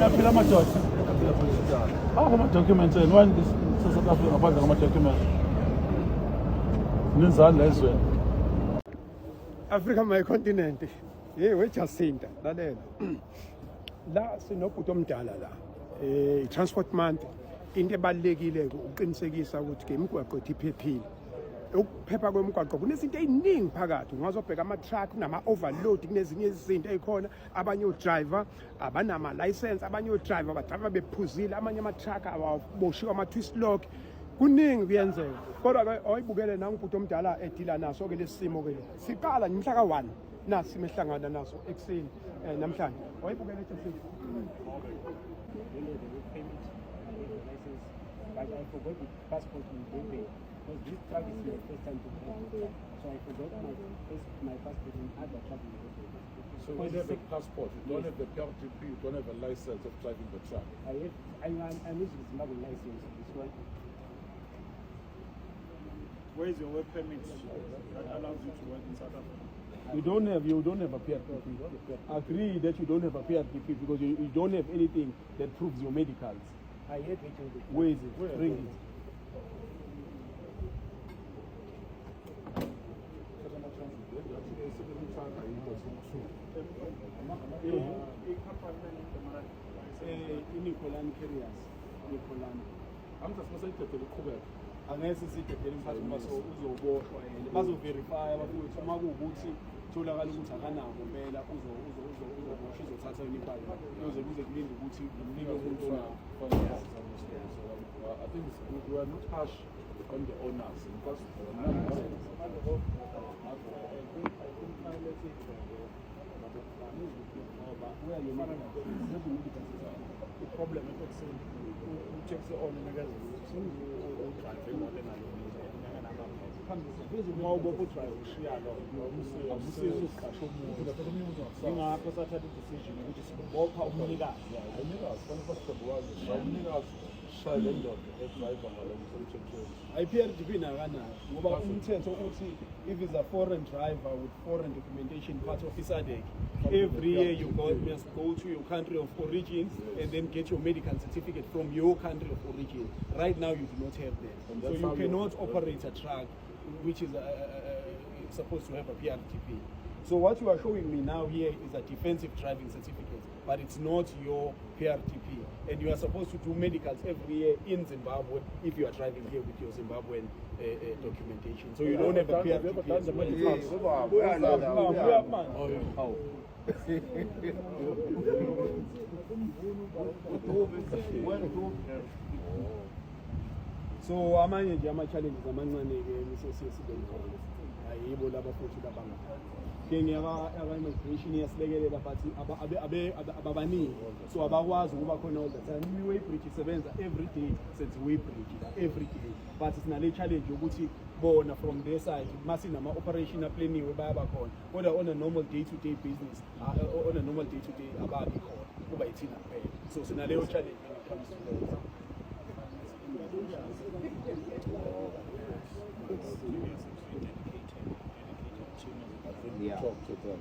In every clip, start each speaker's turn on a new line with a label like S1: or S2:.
S1: Uyaphila madoda. Akho ama-documents and one South Africa ngaphandle kwama-documents. Nizandla ezweni.
S2: Africa my continent. We Jacinta lalela. La sinobhuti omdala la. Transport month into ebalekile uqinisekisa ukuthi ke imigwaqo iphephile. Ukuphepha kwemigwaqo kunezinto eziningi phakathi ungazobheka ama-truck nama-overload kunezinye izinto ezikhona abanye odriver abanama license abanye odriver badriver bephuzile amanye ama-truck ababoshiwe ama-twist lock kuningi kuyenzeka kodwa ke awuyibukele nangibhuti omdala edila naso ke lesimo ke siqala mhla ka1 nasi mehlangana naso ekseni namhlanje awuyibukele ethi
S3: I forgot the passport in Bombay because this truck is my first time to drive the truck. So I forgot my passport in other traveling.
S1: So you have a passport, you don't have the PRTP, you don't have a license of driving the truck.
S3: I'm using the Zimbabwe license, this one.
S4: Where is your work permit that allows you to work in South Africa?
S1: You don't have a PRTP. Agree that you don't have a PRTP because you don't have anything that proves your medicals.
S3: I hate it.
S1: Where is it? Bring it.
S3: Nicolani carriers. Nicolani.
S1: I'm just going to tell you.
S2: angese sidedele mfana uma uzoboshwa bazoverify abafowethu uma kuwukuthi tholakala ukuthi akanabo impela uzoboshwa izothatha imibhalo uze kuze kulinde ukuthi umnike umuntu
S1: I think we are not harsh on the owners because
S4: The problem is that who checks the owner magazine.
S2: IPRTP nakanayo ngoba umthetho uthi if is a foreign driver with foreign documentation part of ISADC every year you must go to your country of origin and then get your medical certificate from your country of origin. Right now you do not have that, so you cannot operate a truck which is supposed to have a PRTP. So what you are showing me now here is a defensive driving certificate, but it's not your PRTP. And you are supposed to do medicals every year in Zimbabwe if you are driving here with your Zimbabwean documentation. So you don't have a PRTP. So amanye nje ama-challenges amancane-ke sesibenzile ayibo laba futhi labanga immigration iyasilekelela but ababaningi so abakwazi ukuba khona all the time. I-Weighbridge isebenza every day since Weighbridge every day, but sinale challenge yokuthi bona from their side masinama-operation aplaniwe bayabakhona kodwa on a normal day-to-day business on a normal day-to-day ababi khona kuba ithina kuphela. So sinaleyo challenge when it comes to that.
S1: Talk to them,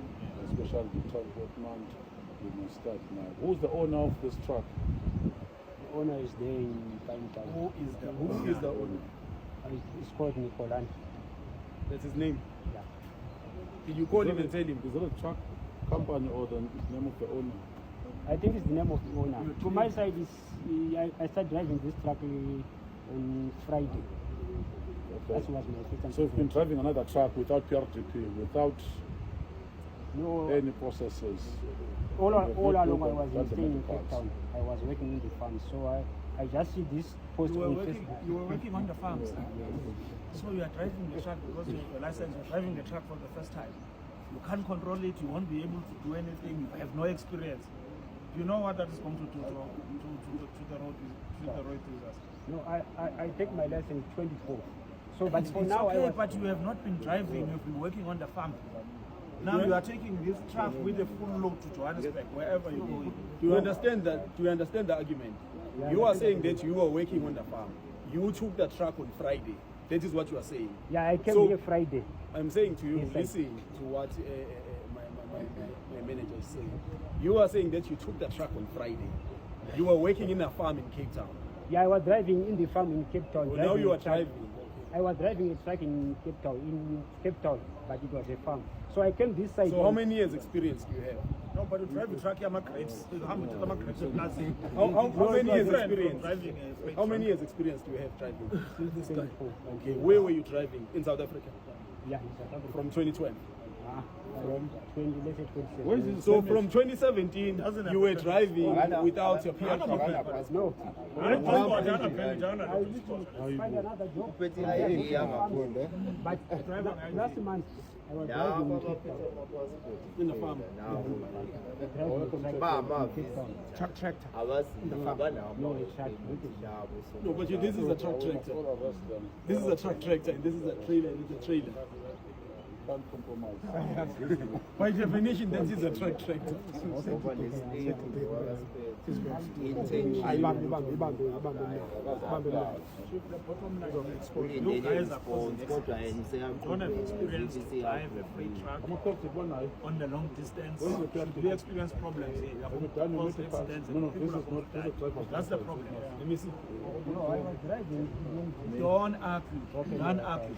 S1: especially the transport month. We must start now. Who's the owner of this truck?
S3: The owner is there in Kainta.
S2: Who is the owner?
S3: It's called Nicolani.
S2: That's his name?
S3: Yeah.
S2: Did you call him and tell him?
S1: Is it a truck company or the name of the owner?
S3: I think it's the name of the owner. To my side, I started driving this truck on Friday.
S1: Okay.
S3: That was my first time.
S1: So you've been driving another truck without PRTP, without any processes?
S3: All along I was staying in Cape Town. I was working in the farm, so I just see this post on Facebook.
S4: You were working on the farms. So you are driving the truck because you have a license. You're driving the truck for the first time. You can't control it. You won't be able to do anything. You have no experience. Do you know what that is going to do to the road users?
S3: No, I take my license 24. So, but for
S4: it's
S3: now,
S4: okay, but you have not been driving. You've been working on the farm. Now you are taking this truck with a full load to Johannesburg, wherever you go.
S2: Do you understand that? Do you understand the argument?
S3: Yeah,
S2: You are saying that you were working on the farm. You took the truck on Friday. That is what you are saying.
S3: Yeah, I came
S2: So-
S3: here Friday.
S2: I'm saying to you,
S3: Yes, sir.
S2: listen to what my manager is saying. You are saying that you took the truck on Friday.
S1: You were working in a farm in Cape Town.
S3: Yeah, I was driving in the farm in Cape Town.
S1: Well, now you are
S3: a truck.
S1: driving.
S3: I was driving a truck in Cape Town, but it was a farm. So I came this side.
S1: So how many years experience do you have?
S4: No, but you drive a truck, you're my crates. How many plus?
S1: How many years
S4: Different from
S1: experience?
S4: driving a freight
S1: How
S4: truck.
S1: many years experience do you have driving?
S3: This guy.
S1: Okay, where were you driving? In South Africa?
S3: Yeah, in South Africa.
S1: From 2012.
S3: From 20, let's say 27.
S1: So from 2017,
S4: Doesn't
S1: you were
S4: have-
S1: driving without your PR.
S3: No.
S4: I used to
S3: Find another job. But last month, I was driving in Cape Town.
S1: In the farm.
S3: Truck tractor. No, a truck.
S1: No, but this is a truck tractor. This is a truck tractor, and this is a trailer, and it's a trailer. By definition, that is a truck tractor.
S4: You guys are causing accidents. Don't have experience to drive a freight truck on the long distance. You experience problems here. You have caused accidents and people are going to die. That's the problem.
S1: Let me see.
S3: No, I was driving.
S4: Don't argue. Don't argue.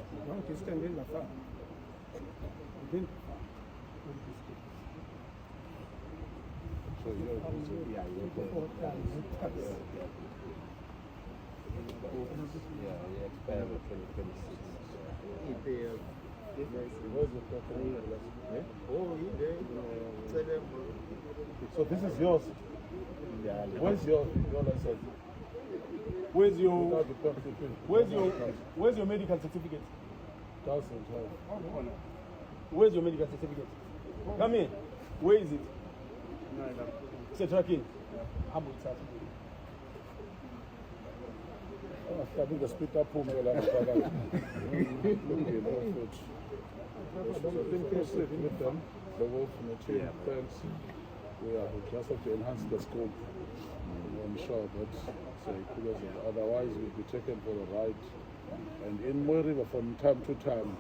S5: So this is yours. Where's your license?
S1: Where's your medical certificate?
S5: 2012.
S1: Where's your medical certificate? Come here. Where is it? It's a tracking.
S5: I think the split up home. I think proceed with them. The wolf and the team. Thanks. We just have to enhance the scope. I'm sure that because otherwise we'll be taken for a ride. And in Moy River, from time to time,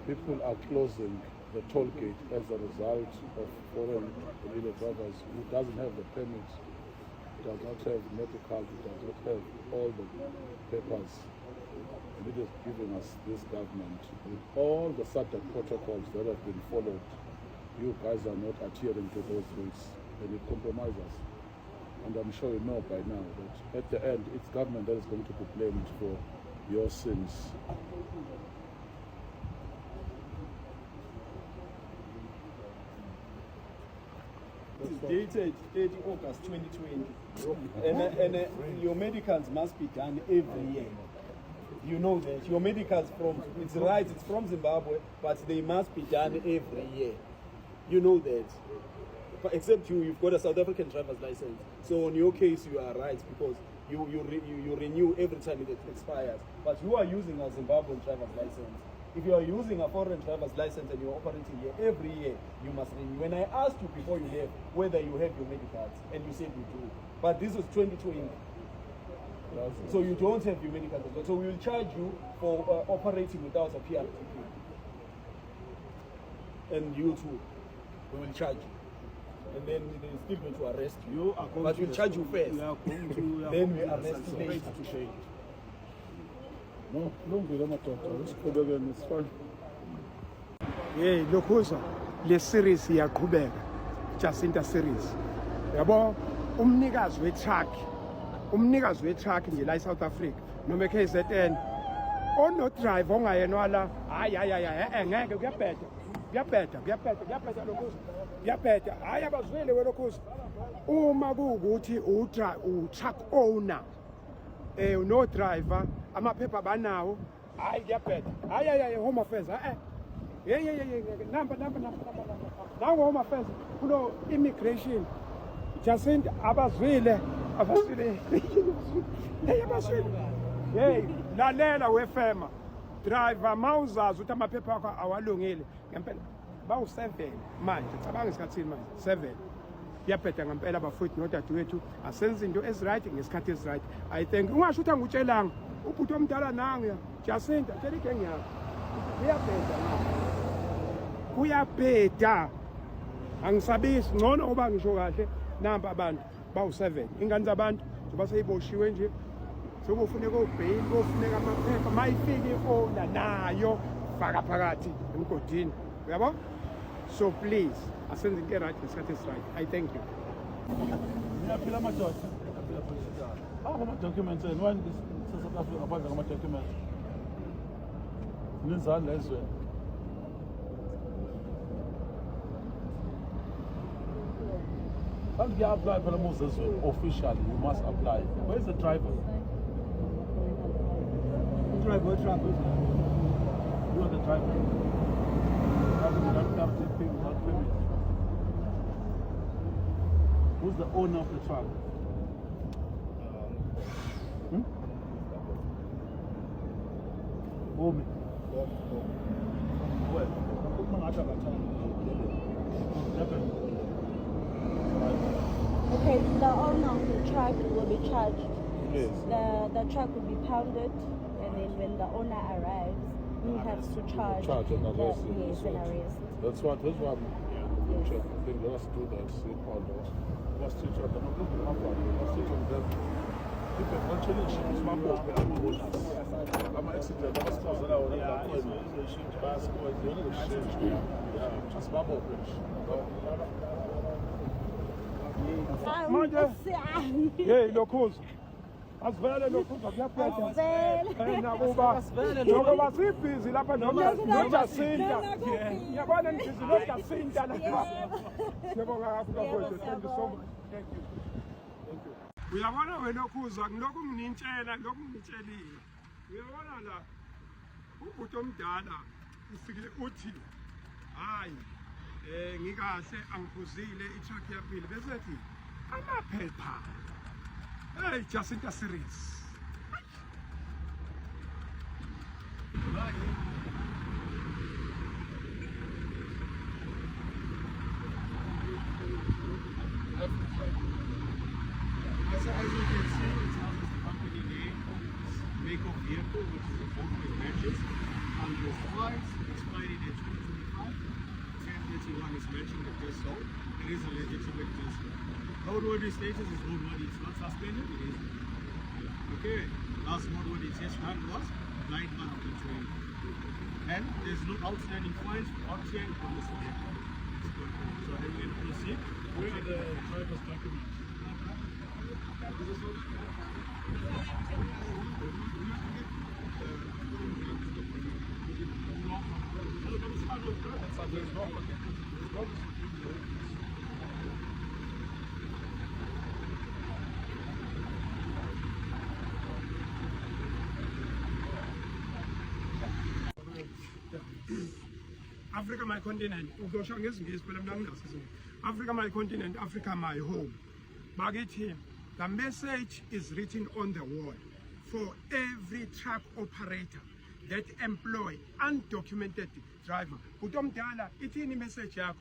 S5: people are closing the toll gate as a result of foreign illegal drivers who doesn't have the permit, does not have medical, does not have all the papers. And it is giving us this government with all the SADC protocols that have been followed. You guys are not adhering to those rules, and it compromises. And I'm sure you know by now that at the end, it's government that is going to be blamed for your sins.
S1: It's dated 30 August 2020. And your medicals must be done every year. You know that. Your medicals it's right, it's from Zimbabwe, but they must be done every year. You know that. But except you've got a South African driver's license. So in your case, you are right because you renew every time it expires. But you are using a Zimbabwean driver's license. If you are using a foreign driver's license and you're operating here every year, you must renew. When I asked you before you left whether you have your medicals, and you said you do, but this was 2020. So you don't have your medicals. So we will charge you for operating without a PRTP. And you too, we will charge you. And then they're still going to arrest you. But we'll charge you first. Then we arrest you later.
S5: No, don't be the it's fine.
S2: Hey, lokhuza le series iyaqhubeka. Jacinta series. Yabo umnikazi we-truck nje la eSouth Africa noma eKZN ono drive ongayena la hayi ngeke kuyabheda lokhuza kuyabheda hayi abazwile welokhuza uma kuukuthi u-truck owner no driver amaphepha banawo hayi kuyabheda hayi home affairs number nango home affairs kulo immigration Jacinta abazwile hey lalela wefema driver mawuzazi ukuthi amaphepha akho awalungile ngempela bawu7 manje cabanga isikhathini manje 7 kuyabheda ngempela bafowethu nodadewethu asenze into eziright ngesikhathi eziright I think ungasho ukuthi angutshelanga ubhuti omdala nangu Jacinta tshela igenge yakho kuyabheda angisabisi ngcono ngoba ngisho kahle namba abantu bawu-7 ingane zabantu zoba seyiboshiwe nje sokufuneka obheyili kofuneka amaphepha mayifika i-owner nayo faka phakathi emgodini uyabo so please asenze into right ngesikhathi esi-right I thank you.
S5: Ngiyaphila amadoda. Ama-documents and when South Africa ngaphandle ngama-documents. Nizani ezweni. Can't you apply for the Moses officially? You must apply. Where's the driver?
S3: Driver, travel.
S5: You are the driver. Who's the owner of the truck? Omi. Where?
S6: Okay, the owner of the truck will be charged.
S5: Yes.
S6: The truck will be pounded, and then when the owner arrives, he has to charge
S5: And arrest him.
S6: yes, an arrest.
S5: That's what I'm check. I think let us do that. See, let's teach them. Let's teach them. People actually ship is my book. I'm an accident. I'm a spouse that I would have done. Just my book.
S2: Manje hey lokhuza asivele lokhuza kuyaphetha nakuba ngoba sibhizi lapha noJacinta ngiyabona nibhizi noJacinta lapha siyabonga kakhulu thank you so much thank you uyabona wena lokhuza ngilokhu nginintshela lokhu ngitshelile uyabona la ubhuti omdala ufikile uthi hayi ngikahle angiphuzile i-truck yaphile bese ethi amaphepha hey Jacinta serious
S3: So as you can see, it tells us the company name, make of vehicle, which is a photo with matches. Your flights expiry date 2025. 1031 is mentioned that this sold. It is a legitimate discount. Roadworthy status is roadworthy. It's not suspended. It is. Okay. Last roadworthy test run was 9 months of the train. And there's no outstanding fines or chain on this vehicle. So then we can proceed.
S5: Where are the driver's documents?
S2: Africa my continent ukosho ngezingisi phela mina nginaso Africa my continent Africa my home bakithi the message is written on the wall for every truck operator that employ undocumented driver utomdala ithini message yakho.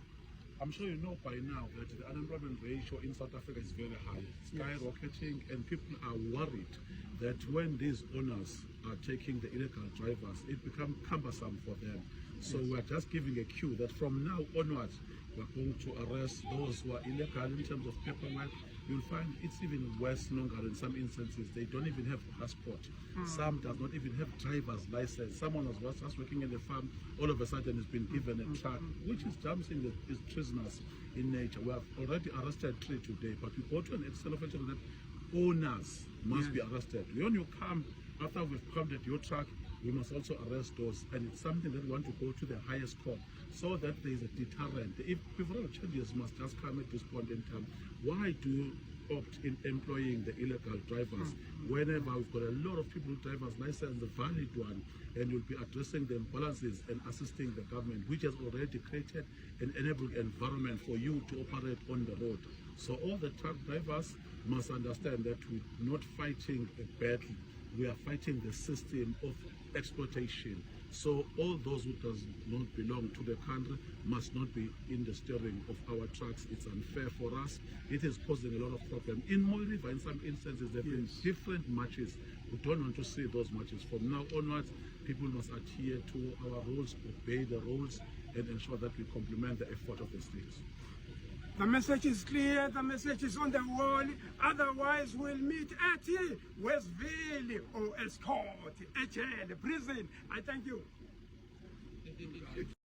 S5: I'm sure you know by now that the unemployment ratio in South Africa is very high, skyrocketing, and people are worried that when these owners are taking the illegal drivers, it becomes cumbersome for them. So we're just giving a cue that from now onwards, we're going to arrest those who are illegal in terms of paperwork. You'll find it's even worse longer in some instances. They don't even have passport. Some does not even have driver's license. Someone was just working in the farm, all of a sudden has been given a truck, which is something that is treasonous in nature. We have already arrested 3 today, but we go to an extent of that owners must be arrested. When you come, after we've pounded your truck, we must also arrest those, and it's something that we want to go to the highest court so that there is a deterrent. If behavioral changes must just come at this point in time, why do you opt in employing the illegal drivers whenever we've got a lot of people with driver's license, the valid one, and you'll be addressing the imbalances and assisting the government, which has already created an enabling environment for you to operate on the road. So all the truck drivers must understand that we're not fighting a battle, we are fighting the system of exploitation. So all those who does not belong to the country must not be in the steering of our trucks. It's unfair for us. It is causing a lot of problem. In Moy River, in some instances, there have been different matches. We don't want to see those matches. From now onwards, people must adhere to our rules, obey the rules, and ensure that we complement the effort of the states.
S2: The message is clear, the message is on the wall. Otherwise, we'll meet at Westville or Escort, HL, prison. I thank you.